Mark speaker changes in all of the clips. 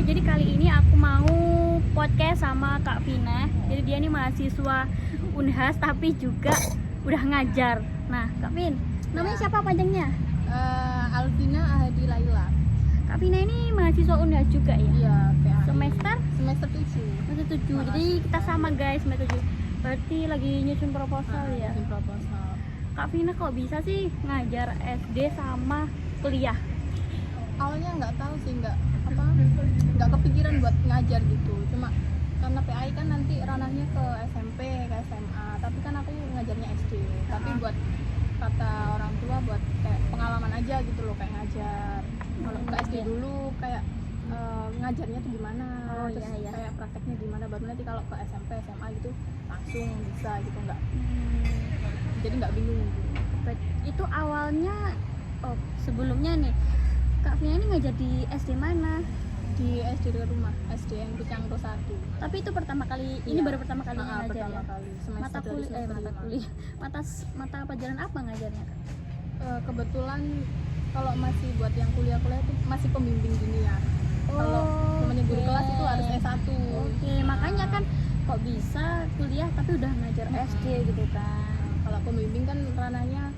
Speaker 1: Jadi kali ini aku mau podcast sama Kak Vina. Jadi dia ini mahasiswa Unhas tapi juga udah ngajar. Nah, Kak Vin, namanya siapa panjangnya?
Speaker 2: Alvina Ahadi Laila.
Speaker 1: Kak Vina ini mahasiswa Unhas juga ya?
Speaker 2: Iya, PAI.
Speaker 1: Semester
Speaker 2: 7.
Speaker 1: semester 7. Jadi kita sama guys, semester 7. Berarti lagi nyusun proposal ya.
Speaker 2: Bikin proposal.
Speaker 1: Kak Vina kok bisa sih ngajar SD sama kuliah?
Speaker 2: Awalnya nggak tahu sih, nggak kepikiran buat ngajar gitu. Cuma karena PAI kan nanti ranahnya ke SMP, ke SMA. Tapi kan aku ngajarnya SD. Tapi buat kata orang tua buat kayak pengalaman aja gitu loh, kayak ngajar. Kalau ke SD dulu kayak ngajarnya tuh gimana, terus
Speaker 1: iya.
Speaker 2: kayak prakteknya gimana, baru nanti kalau ke SMP, SMA gitu langsung bisa gitu, nggak jadi nggak bingung gitu.
Speaker 1: Itu awalnya sebelumnya nih Kak Vina ini ngajar di SD mana?
Speaker 2: Di SD dekat rumah, SDN Picangro 1.
Speaker 1: Tapi itu pertama kali, ini baru pertama kali ngajar
Speaker 2: pertama
Speaker 1: ya?
Speaker 2: kali semester
Speaker 1: Mata pelajaran apa ngajarnya Kak?
Speaker 2: Kebetulan kalau masih buat yang kuliah-kuliah itu masih pembimbing dunia. Kalau namanya guru kelas itu harus S1.
Speaker 1: Oke, makanya kan kok bisa kuliah tapi udah ngajar SD gitu kan.
Speaker 2: Kalau pembimbing kan ranahnya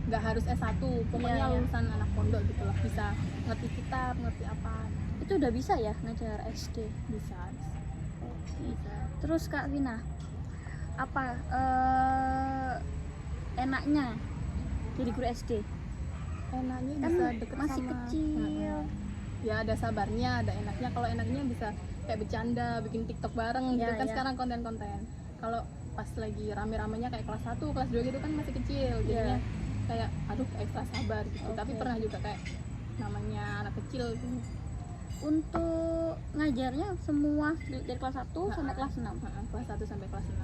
Speaker 2: nggak harus S1, pokoknya
Speaker 1: Iya.
Speaker 2: lulusan anak pondok gitu lah, bisa ngerti kitab, ngerti apa.
Speaker 1: Itu udah bisa ya ngajar SD?
Speaker 2: Bisa.
Speaker 1: Bisa. Terus Kak Vina, apa enaknya jadi guru SD?
Speaker 2: Enaknya
Speaker 1: Kan
Speaker 2: bisa deket
Speaker 1: masih
Speaker 2: sama
Speaker 1: kecil.
Speaker 2: Ya ada sabarnya, ada enaknya. Kalau enaknya bisa kayak bercanda, bikin TikTok bareng gitu kan. Sekarang konten-konten. Kalau pas lagi rame-ramenya kayak kelas 1, kelas 2 gitu kan masih kecil, jadinya kayak aduh ekstra sabar gitu. Tapi pernah juga kayak namanya anak kecil gitu.
Speaker 1: Untuk ngajarnya semua dari kelas 1 sampai kelas 6?
Speaker 2: Kelas 1 sampai kelas 6.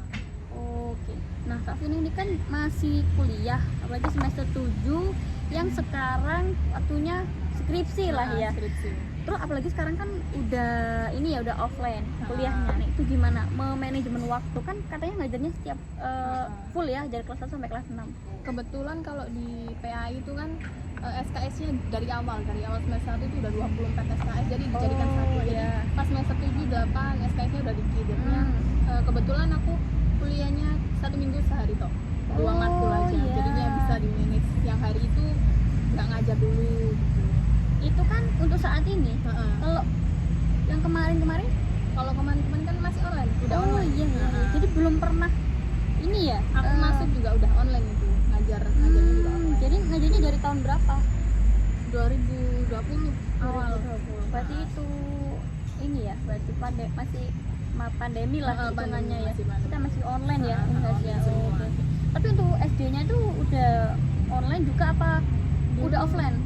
Speaker 1: Oke. Nah, Kak Vina ini kan masih kuliah, apalagi semester 7 yang sekarang waktunya skripsi lah ya.
Speaker 2: Skripsi.
Speaker 1: Terus apalagi sekarang kan udah ini ya, udah offline kuliahnya. Nah, itu gimana memanajemen waktu? Kan katanya ngajarnya setiap full ya dari kelas 1 sampai kelas 6.
Speaker 2: Kebetulan kalau di PAI itu kan SKS-nya dari awal semester 1 itu udah 24 SKS, jadi dijadikan satu. Jadi pas semester 7, 8 SKS-nya udah dikit. Jadinya kebetulan aku kuliahnya 1 minggu sehari toh, 2 matkul aja. Jadinya bisa di manage. Yang hari itu nggak ngajar dulu gitu.
Speaker 1: Itu kan untuk saat ini. Kalau yang kemarin-kemarin
Speaker 2: kan masih online, udah online.
Speaker 1: Jadi belum pernah ini ya.
Speaker 2: Aku masuk juga udah online itu, ngajarnya juga online.
Speaker 1: Jadi ngajarnya dari tahun berapa?
Speaker 2: 2020 awal.
Speaker 1: 2020. Berarti itu ini ya, berarti masih pandemi lah hitungannya ya. Kita masih online ya, enggak sih ya. Oke. Tapi untuk SD-nya itu udah online juga apa udah offline?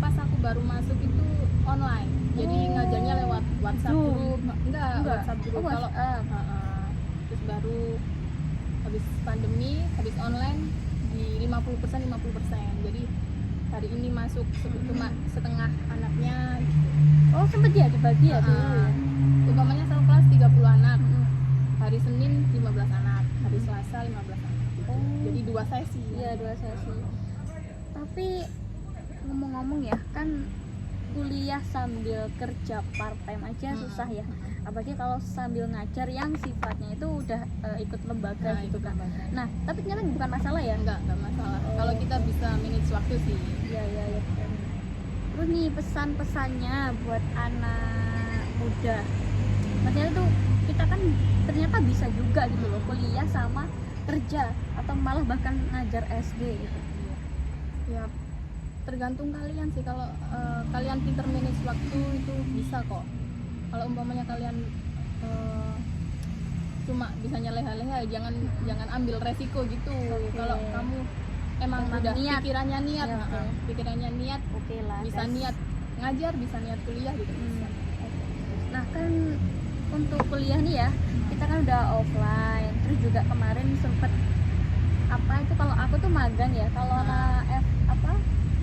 Speaker 2: Pas aku baru masuk itu online. Jadi ngajarnya lewat WhatsApp group. Enggak. WhatsApp group. Kalau terus baru habis pandemi, habis online di 50%. Jadi hari ini masuk cuma setengah anaknya gitu.
Speaker 1: Oh, sempet ya dibagi ya dulu ya.
Speaker 2: Umpamanya satu kelas 30 anak. Hari Senin 15 anak, hari Selasa 15 anak. Jadi 2 sesi.
Speaker 1: Iya, 2 sesi. Tapi ngomong-ngomong ya, kan kuliah sambil kerja part time aja susah ya. Apalagi kalau sambil ngajar yang sifatnya itu udah ikut lembaga gitu kan. Nah, tapi ternyata bukan masalah ya?
Speaker 2: Enggak masalah. Kalau kita bisa manage waktu sih.
Speaker 1: Iya. Terus nih pesan-pesannya buat anak muda. Maksudnya tuh kita kan ternyata bisa juga gitu loh, kuliah sama kerja atau malah bahkan ngajar SD gitu.
Speaker 2: Ya tergantung kalian sih. Kalau kalian pinter manage waktu itu bisa kok. Kalau umpamanya kalian cuma bisanya leha-leha, jangan ambil resiko gitu. Kalau kamu emang udah
Speaker 1: niat.
Speaker 2: pikirannya niat,
Speaker 1: Oke lah,
Speaker 2: bisa niat ngajar, bisa niat kuliah gitu. Bisa.
Speaker 1: Nah kan untuk kuliah nih ya, kita kan udah offline, terus juga kemarin sempet apa itu, kalau aku tuh magang ya, kalau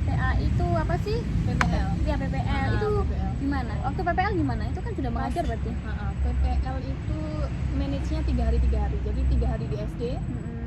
Speaker 1: PA itu apa sih?
Speaker 2: PPL.
Speaker 1: Ya PPL itu
Speaker 2: PPL.
Speaker 1: gimana? Waktu PPL gimana? Itu kan sudah mengajar berarti?
Speaker 2: PPL itu manage-nya 3 hari. Jadi 3 hari di SD,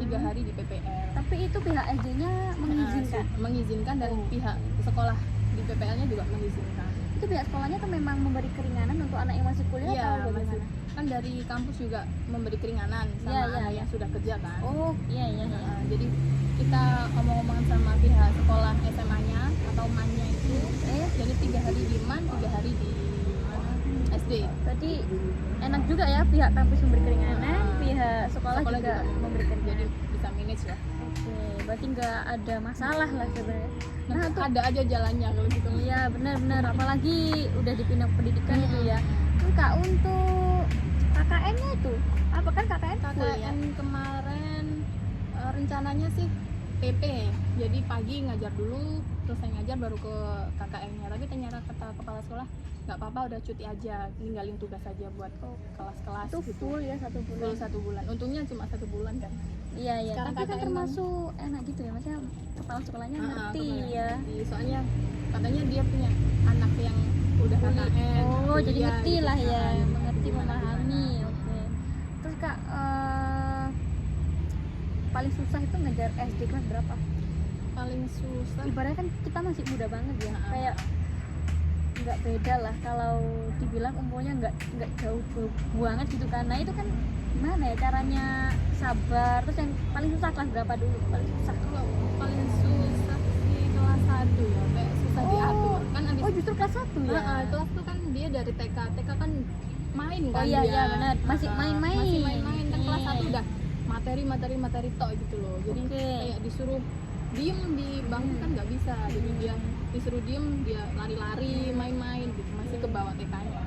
Speaker 2: 3 hari di PPL.
Speaker 1: Tapi itu pihak SD-nya mengizinkan?
Speaker 2: Mengizinkan dan pihak sekolah di PPL-nya juga mengizinkan.
Speaker 1: itu pihak sekolahnya tuh memang memberi keringanan untuk anak yang masih kuliah
Speaker 2: Iya,
Speaker 1: atau
Speaker 2: masih.
Speaker 1: bagaimana?
Speaker 2: Kan dari kampus juga memberi keringanan sama
Speaker 1: Iya,
Speaker 2: anak
Speaker 1: iya.
Speaker 2: yang sudah kerja kan.
Speaker 1: Oh iya iya iya.
Speaker 2: Jadi kita omong-omongan sama pihak sekolah SMA-nya atau MAN-nya itu, jadi 3 hari di MAN, 3 hari di mana? SD.
Speaker 1: Berarti enak juga ya pihak kampus memberi keringanan, pihak sekolah juga memberi
Speaker 2: jadi
Speaker 1: keringanan.
Speaker 2: bisa manage lah.
Speaker 1: Oke, berarti nggak ada masalah lah sebenarnya. Nah,
Speaker 2: Nah,
Speaker 1: untuk
Speaker 2: ada aja jalannya kalau gitu.
Speaker 1: iya benar-benar, apalagi udah dipindah pendidikan itu ya. Terus Kak, untuk KKN-nya itu apa kan KKN full ya?
Speaker 2: KKN kemarin rencananya sih PP, jadi pagi ngajar dulu, terus saya ngajar baru ke KKN-nya. Tapi ternyata kata kepala sekolah nggak apa-apa, udah cuti aja, ninggalin tugas aja buat kelas-kelas
Speaker 1: Itu
Speaker 2: gitu.
Speaker 1: full ya 1 bulan.
Speaker 2: Full 1 bulan. Untungnya cuma 1 bulan kan.
Speaker 1: Iya iya.
Speaker 2: Sekarang
Speaker 1: Tapi kan
Speaker 2: KKN
Speaker 1: termasuk enak gitu ya, maksudnya kepala sekolahnya ngerti
Speaker 2: kemarin
Speaker 1: ya.
Speaker 2: ngerti. Soalnya katanya dia punya anak yang udah KKN.
Speaker 1: Oh, jadi
Speaker 2: kuliah
Speaker 1: ngerti
Speaker 2: gitu.
Speaker 1: lah ya,
Speaker 2: Nah,
Speaker 1: mengerti,
Speaker 2: gimana,
Speaker 1: memahami.
Speaker 2: gimana.
Speaker 1: Oke. Terus Kak, paling susah itu ngejar SD kelas berapa?
Speaker 2: Paling susah.
Speaker 1: Ibaratnya kan kita masih muda banget ya,
Speaker 2: Nah,
Speaker 1: kayak nggak beda lah kalau dibilang umurnya nggak jauh banget gitu kan. Nah itu kan gimana ya caranya sabar. Terus yang paling susah kelas berapa dulu? Paling susah.
Speaker 2: Kalau paling susah di kelas 1 ya, kayak susah diatur. Kan abis
Speaker 1: Oh justru kelas 1 ya?
Speaker 2: kelas tuh kan dia dari TK kan main kan.
Speaker 1: Oh iya
Speaker 2: dia.
Speaker 1: iya benar, masih main-main.
Speaker 2: Masih main-main kan kelas
Speaker 1: Iya,
Speaker 2: 1
Speaker 1: iya.
Speaker 2: udah materi tok gitu loh. Jadi
Speaker 1: Oke.
Speaker 2: kayak disuruh diem di bangku kan nggak bisa. Jadi dia disuruh diem, dia lari-lari, main-main gitu. Masih ke bawah TK-nya.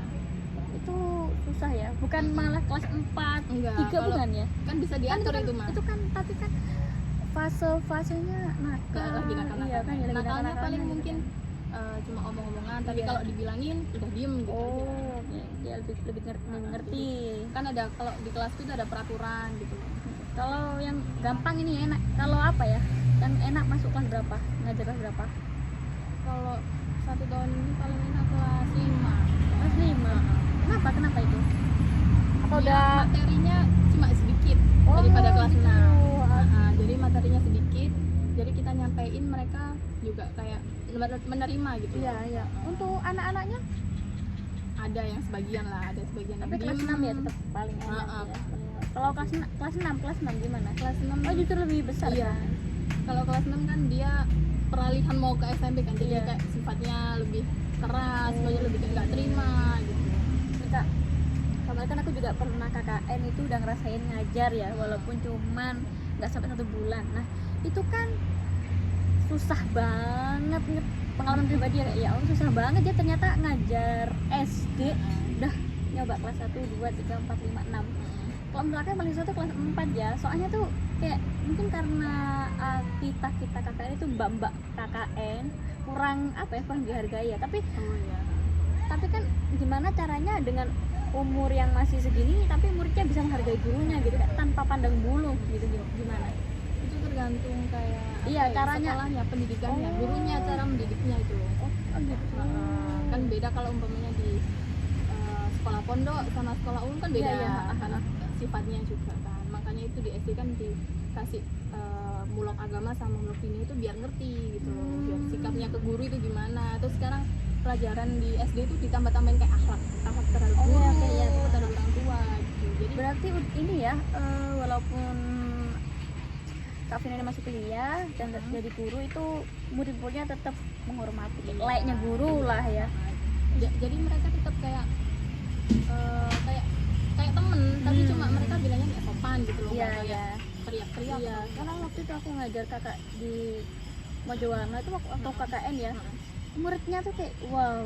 Speaker 1: Itu susah ya, bukan malah kelas 4,
Speaker 2: Enggak,
Speaker 1: 3
Speaker 2: kalau-
Speaker 1: bukan ya?
Speaker 2: Kan bisa
Speaker 1: Kan
Speaker 2: diatur itu mah.
Speaker 1: itu kan tapi kan fase-fasenya nakal.
Speaker 2: Lagi nakal-nakal.
Speaker 1: Iya kan ya, lagi
Speaker 2: Nakalnya
Speaker 1: nakal-nakalnya
Speaker 2: paling
Speaker 1: gitu
Speaker 2: mungkin
Speaker 1: kan.
Speaker 2: cuma omong-omongan, tapi
Speaker 1: Iya.
Speaker 2: kalau dibilangin udah diem gitu aja.
Speaker 1: Oh, dia lebih ngerti.
Speaker 2: Kan ada, kalau di kelas itu ada peraturan gitu.
Speaker 1: Kalau yang gampang ini enak. Kalau apa ya? Yang enak masuk kelas berapa? Ngajar kelas berapa?
Speaker 2: Kalau 1 tahun ini paling enak kelas 5.
Speaker 1: Kelas 5. Kenapa itu? Apa
Speaker 2: Ya,
Speaker 1: udah
Speaker 2: materinya cuma sedikit
Speaker 1: Oh,
Speaker 2: daripada kelas
Speaker 1: gitu.
Speaker 2: 6. Jadi materinya sedikit, jadi kita nyampein mereka juga kayak menerima gitu.
Speaker 1: Iya, iya. Untuk anak-anaknya
Speaker 2: Ada yang sebagian lah, ada sebagian
Speaker 1: tapi
Speaker 2: yang
Speaker 1: kelas
Speaker 2: diem.
Speaker 1: 6 ya tetap paling enak
Speaker 2: Ah,
Speaker 1: ya. Kalau kelas 6 gimana?
Speaker 2: Kelas 6
Speaker 1: Oh, justru lebih besar
Speaker 2: Iya.
Speaker 1: kan?
Speaker 2: kalau kelas 6 kan dia peralihan mau ke SMP kan, jadi
Speaker 1: Iya.
Speaker 2: kayak sifatnya lebih keras, pokoknya lebih kayak nggak terima gitu.
Speaker 1: Nih, Kak, kemarin kan aku juga pernah KKN itu udah ngerasain ngajar ya, walaupun cuman nggak sampai 1 bulan. Nah itu kan susah banget, pengalaman pribadi ya Allah, susah banget ya ternyata ngajar SD. Udah nyoba kelas 1, 2, 3, 4, 5, 6. Kalau menurut aku yang paling susah tuh kelas 4 ya, soalnya tuh kayak mungkin karena kita KKN itu mbak KKN kurang apa ya, kurang dihargai ya. Tapi
Speaker 2: Oh iya.
Speaker 1: kan gimana caranya dengan umur yang masih segini tapi muridnya bisa menghargai gurunya gitu kan, tanpa pandang bulu gitu, gimana?
Speaker 2: Itu tergantung kayak
Speaker 1: Iya,
Speaker 2: apa ya,
Speaker 1: caranya.
Speaker 2: sekolahnya, pendidikannya, gurunya, cara mendidiknya itu loh.
Speaker 1: Oh gitu.
Speaker 2: Kan beda kalau umpamanya di sekolah pondok sama sekolah umum kan beda.
Speaker 1: Iya, iya.
Speaker 2: Kan sifatnya juga kan, makanya itu di SD kan dikasih mulok agama sama mulok dini itu biar ngerti gitu loh, biar sikapnya ke guru itu gimana. Terus sekarang pelajaran di SD itu ditambah-tambahin kayak akhlak terhadap
Speaker 1: Oh,
Speaker 2: guru,
Speaker 1: iya, oke, iya.
Speaker 2: terhadap orang tua gitu. Jadi
Speaker 1: Berarti ini ya, walaupun Kak Vina ini masih kuliah dan jadi guru, itu murid-muridnya tetap menghormati layaknya guru lah ya.
Speaker 2: jadi mereka tetap kayak kayak temen, tapi cuma mereka bilangnya nggak sopan gitu loh,
Speaker 1: Iya,
Speaker 2: nggak kayak
Speaker 1: iya.
Speaker 2: teriak-teriak.
Speaker 1: Iya, karena waktu itu aku ngajar kakak di Mojowarno itu waktu KKN ya, muridnya tuh kayak wow,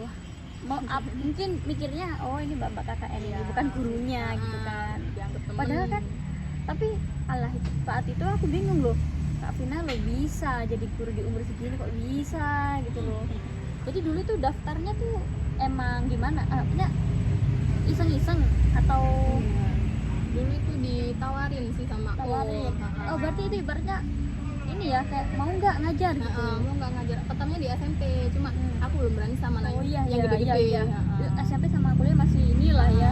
Speaker 1: mungkin mikirnya oh ini mbak KKN ini bukan gurunya gitu kan.
Speaker 2: Dianggap temen.
Speaker 1: Padahal kan, tapi alah saat itu aku bingung loh, Kak Vina lo bisa jadi guru di umur segini kok bisa gitu loh. Jadi dulu tuh daftarnya tuh emang gimana? Artinya iseng-iseng atau
Speaker 2: dulu itu ditawarin sih sama
Speaker 1: tawarin? Oh berarti itu ibaratnya ini ya, kayak mau nggak ngajar gitu.
Speaker 2: mau nggak ngajar, pertamanya di SMP, cuma aku belum berani sama anak
Speaker 1: Oh iya
Speaker 2: yang
Speaker 1: iya
Speaker 2: gede-gede.
Speaker 1: iya, iya. SMP sama kuliah masih inilah ya.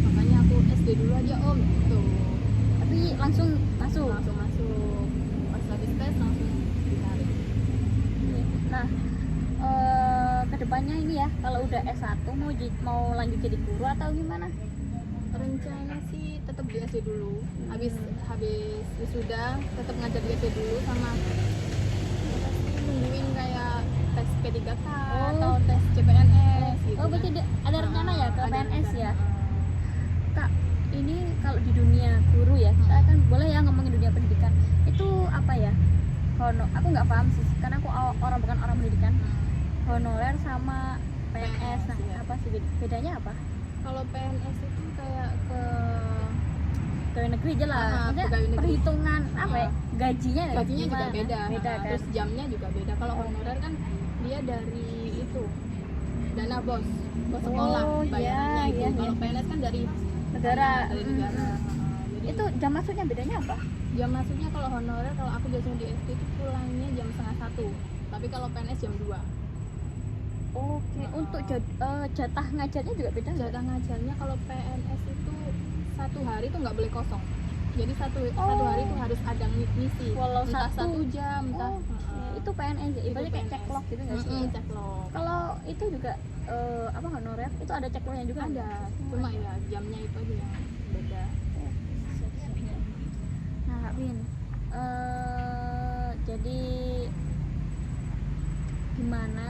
Speaker 2: Makanya aku SD dulu aja om gitu,
Speaker 1: Tapi langsung masuk.
Speaker 2: langsung masuk, pas habis tes langsung ditarik.
Speaker 1: Nah, kedepannya kedepannya ini ya, kalau udah S1 mau lanjut jadi guru atau gimana?
Speaker 2: Rencana sih tetap di SD dulu. Habis wisuda tetap ngajar di SD dulu, sama nungguin kayak tes P3K atau tes CPNS gitu.
Speaker 1: Oh, berarti ada rencana ya ke
Speaker 2: Ada
Speaker 1: PNS ya?
Speaker 2: rencana.
Speaker 1: Kak, ini kalau di dunia guru ya, kita kan boleh ya ngomongin dunia pendidikan. Itu apa ya? Aku nggak paham sih, karena aku bukan orang pendidikan. Honorer sama PNS, nah
Speaker 2: iya.
Speaker 1: apa sih bedanya apa?
Speaker 2: Kalau PNS itu kayak ke
Speaker 1: Pegawai negeri aja lah, maksudnya
Speaker 2: pegawai negeri.
Speaker 1: perhitungan apa ya? Gajinya
Speaker 2: gajinya juga
Speaker 1: gimana?
Speaker 2: beda,
Speaker 1: Beda kan?
Speaker 2: terus jamnya juga beda. Kalau honorer kan dia dari itu dana bos sekolah,
Speaker 1: Oh,
Speaker 2: bayarannya
Speaker 1: iya,
Speaker 2: itu.
Speaker 1: iya,
Speaker 2: Kalau
Speaker 1: iya.
Speaker 2: PNS kan dari
Speaker 1: Negara.
Speaker 2: dari negara. Jadi
Speaker 1: Itu jam masuknya bedanya apa?
Speaker 2: jam masuknya kalau honorer, kalau aku biasanya di SD itu pulangnya jam 12:30, tapi kalau PNS jam 2.
Speaker 1: Oke, untuk jatah ngajarnya juga beda nggak?
Speaker 2: Jatah ngajarnya kalau PNS itu satu hari itu nggak boleh kosong. Jadi satu hari itu harus ada ngisi.
Speaker 1: Walau
Speaker 2: entah
Speaker 1: satu.
Speaker 2: 1 jam, entah.
Speaker 1: Itu PNS ya, ibaratnya kayak
Speaker 2: PNS.
Speaker 1: ceklock gitu nggak sih?
Speaker 2: Ceklock.
Speaker 1: Kalau itu juga apa honorer itu ada ceklocknya juga
Speaker 2: Ada, cuma ya jamnya itu aja yang beda.
Speaker 1: Nah, Kak Win, jadi gimana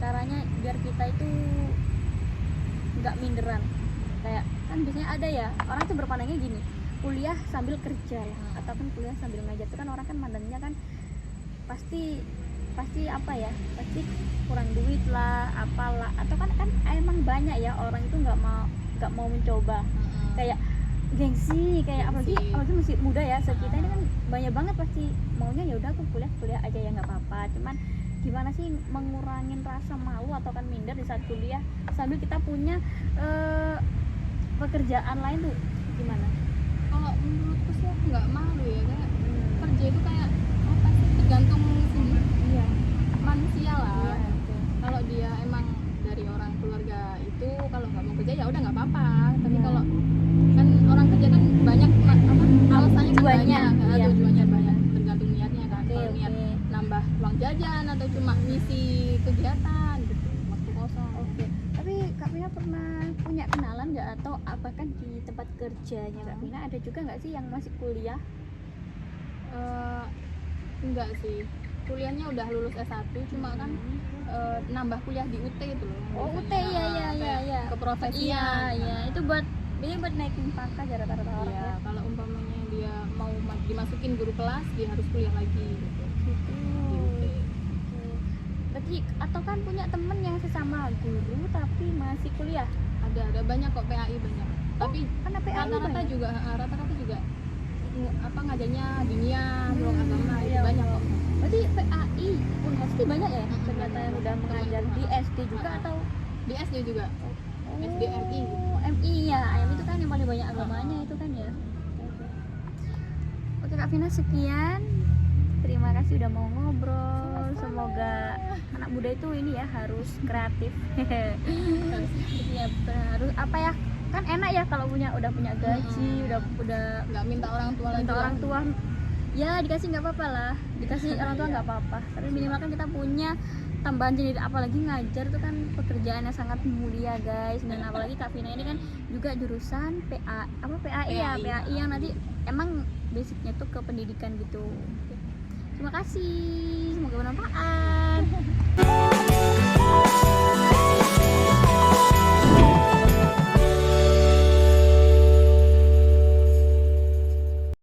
Speaker 1: caranya biar kita itu nggak minderan? Kayak kan biasanya ada ya orang tuh berpandangnya gini, kuliah sambil kerja lah, ataupun kuliah sambil ngajar. Itu kan orang kan mandangnya kan pasti apa ya, pasti kurang duit lah, apalah, atau kan emang banyak ya orang itu nggak mau mencoba, kayak gengsi, kayak apalagi masih muda ya, kita ini kan banyak banget pasti maunya ya udah aku kuliah aja ya nggak apa-apa. Cuman gimana sih mengurangin rasa malu atau kan minder di saat kuliah sambil kita punya pekerjaan lain tuh gimana?
Speaker 2: Kalau menurutku sih aku nggak malu ya, kayak kerja itu kayak apa sih, tergantung
Speaker 1: Iya.
Speaker 2: manusia lah.
Speaker 1: Iya, betul.
Speaker 2: Kalau dia emang dari orang keluarga itu, kalau nggak mau kerja ya udah nggak apa-apa. Tapi
Speaker 1: Iya.
Speaker 2: kalau kan orang kerja kan banyak alasannya kan
Speaker 1: Tujuannya,
Speaker 2: banyak,
Speaker 1: iya.
Speaker 2: tujuannya banyak, tergantung niatnya kan.
Speaker 1: Oke,
Speaker 2: Kalau niat
Speaker 1: oke.
Speaker 2: nambah uang jajan atau cuma ngisi kegiatan gitu, waktu kosong.
Speaker 1: Oke, tapi Kak Vina pernah punya kenalan nggak, atau apakah di tempat kerjanya Kak Vina ada juga nggak sih yang masih kuliah?
Speaker 2: Enggak sih, kuliahnya udah lulus S1, cuma kan nambah kuliah di UT itu loh.
Speaker 1: Oh, UT
Speaker 2: Biasanya,
Speaker 1: ya.
Speaker 2: kayak keprofesian.
Speaker 1: Iya, itu buat naikin pangkat ya rata-rata orang
Speaker 2: Iya,
Speaker 1: ya.
Speaker 2: kalau umpamanya dia mau dimasukin guru kelas, dia harus kuliah lagi gitu.
Speaker 1: Gitu.
Speaker 2: Di UT.
Speaker 1: Oke. Berarti atau kan punya temen yang sesama guru tapi masih kuliah?
Speaker 2: Ada banyak kok, PAI banyak. Tapi
Speaker 1: Karena PAI
Speaker 2: rata-rata
Speaker 1: banyak.
Speaker 2: juga ngajarnya dunia, ruang agama itu
Speaker 1: iya,
Speaker 2: banyak
Speaker 1: iya.
Speaker 2: kok.
Speaker 1: Berarti PAI Unhasti banyak ya ternyata yang udah
Speaker 2: Temen-temen.
Speaker 1: mengajar di SD juga atau
Speaker 2: Di SD juga. SDRI gitu.
Speaker 1: MI ya, MI itu kan yang paling banyak agamanya itu kan ya. Oke Kak Vina, sekian, terima kasih udah mau ngobrol. Semoga anak muda itu ini ya harus kreatif. Ya, harus apa ya, kan enak ya kalau udah punya gaji, udah
Speaker 2: Nggak minta orang tua lagi.
Speaker 1: minta orang tua ya dikasih nggak apa-apa lah, dikasih orang tua nggak apa-apa, tapi minimal kan kita punya tambahan sendiri. Apalagi ngajar itu kan pekerjaan yang sangat mulia guys, dan apalagi Kak Vina ini kan juga jurusan PAI ya, PAI yang nanti emang basicnya tuh ke pendidikan gitu. Terima kasih, semoga bermanfaat.